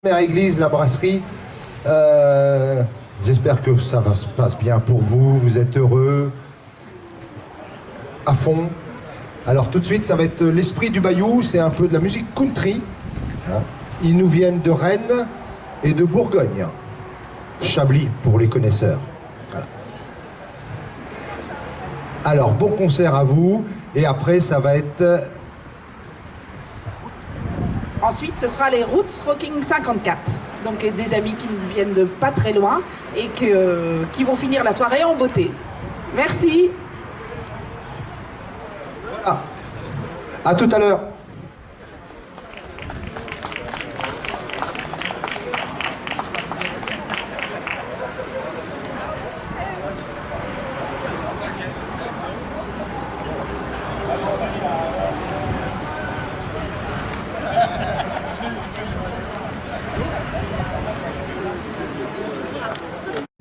Première église, la brasserie. J'espère que ça se passe bien pour vous. Vous êtes heureux, à fond. Alors tout de suite, ça va être l'esprit du Bayou. C'est un peu de la musique country. Hein. Ils nous viennent de Rennes et de Bourgogne. Chablis pour les connaisseurs. Voilà. Alors bon concert à vous. Et après, ça va être... Ensuite, ce sera les Roots Rocking 54. Donc des amis qui nous viennent de pas très loin et qui vont finir la soirée en beauté. Merci. Voilà. À tout à l'heure.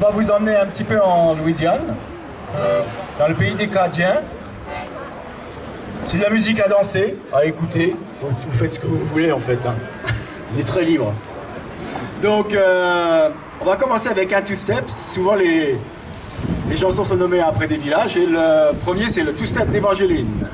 On va vous emmener un petit peu en Louisiane, dans le pays des Cadiens. C'est de la musique à danser, à écouter. Vous faites ce que vous voulez en fait. Hein. On est très libre. Donc, on va commencer avec un two-step. Souvent, les chansons sont nommées après des villages. Et le premier, c'est le two-step d'Évangéline.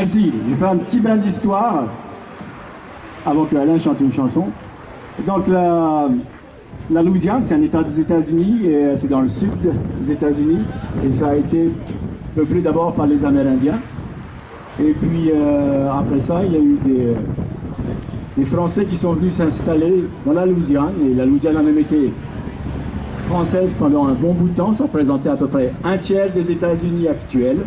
Merci. Je vais faire un petit bain d'histoire avant que Alain chante une chanson. Donc la Louisiane, c'est un État des États-Unis et c'est dans le sud des États-Unis et ça a été peuplé d'abord par les Amérindiens. Et puis après ça, il y a eu des Français qui sont venus s'installer dans la Louisiane et la Louisiane a même été française pendant un bon bout de temps. Ça représentait à peu près un tiers des États-Unis actuels.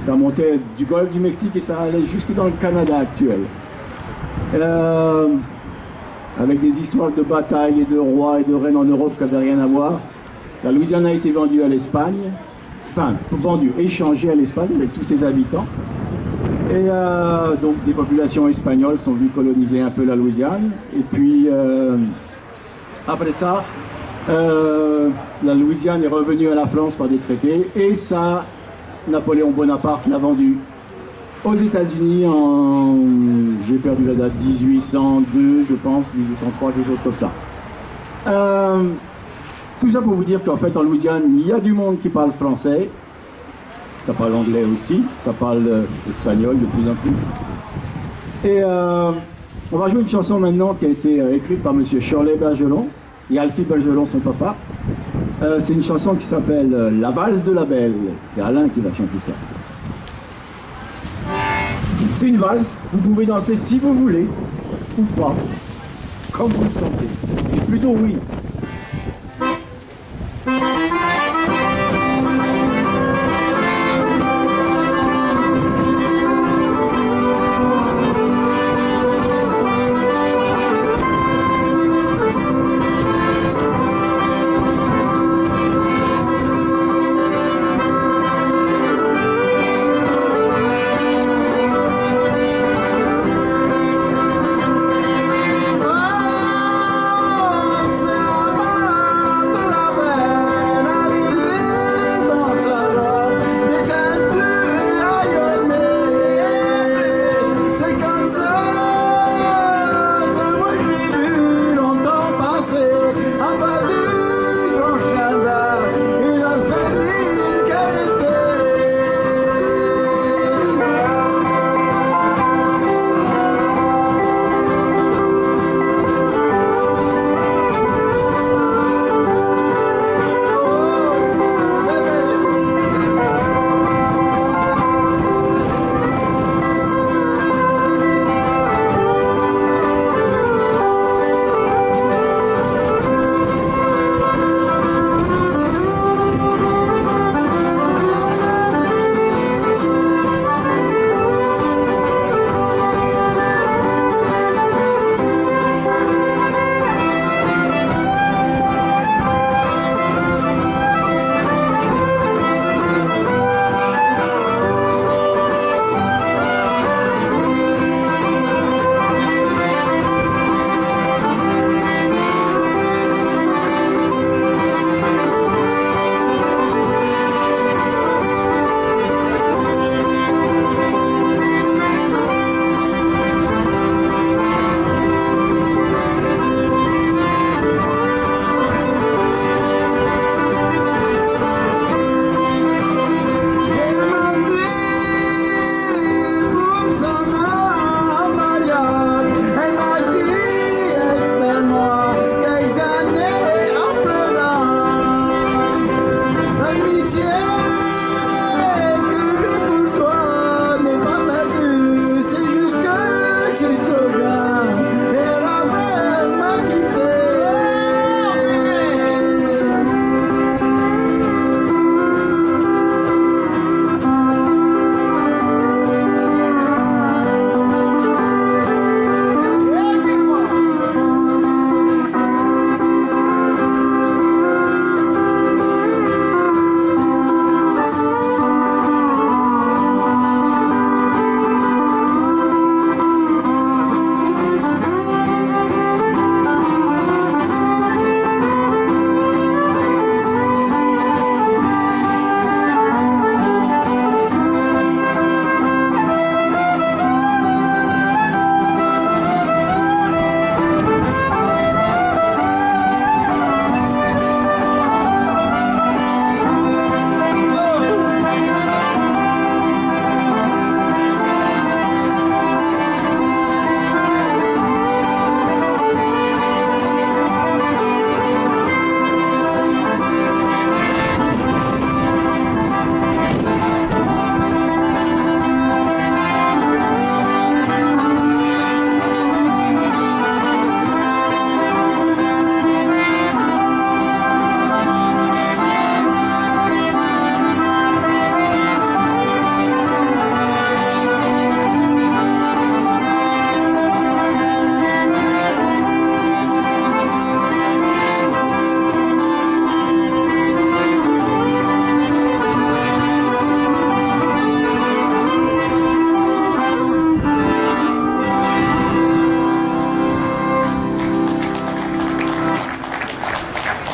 Ça montait du golfe du Mexique et ça allait jusque dans le Canada actuel. Avec des histoires de batailles et de rois et de reines en Europe qui n'avaient rien à voir. La Louisiane a été vendue à l'Espagne, enfin vendue, échangée à l'Espagne avec tous ses habitants. Et donc des populations espagnoles sont venues coloniser un peu la Louisiane. Et puis après ça, la Louisiane est revenue à la France par des traités et ça, Napoléon Bonaparte l'a vendue aux États-Unis en, j'ai perdu la date, 1802 je pense, 1803, quelque chose comme ça. Tout ça pour vous dire qu'en fait en Louisiane, il y a du monde qui parle français, ça parle anglais aussi, ça parle espagnol de plus en plus. Et on va jouer une chanson maintenant qui a été écrite par monsieur Shirley Bergeron et Alfie Bergeron, son papa. C'est une chanson qui s'appelle La valse de la belle. C'est Alain qui va chanter ça. C'est une valse, vous pouvez danser si vous voulez, ou pas, comme vous le sentez. Et plutôt oui. Oh,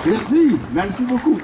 Merci, merci beaucoup.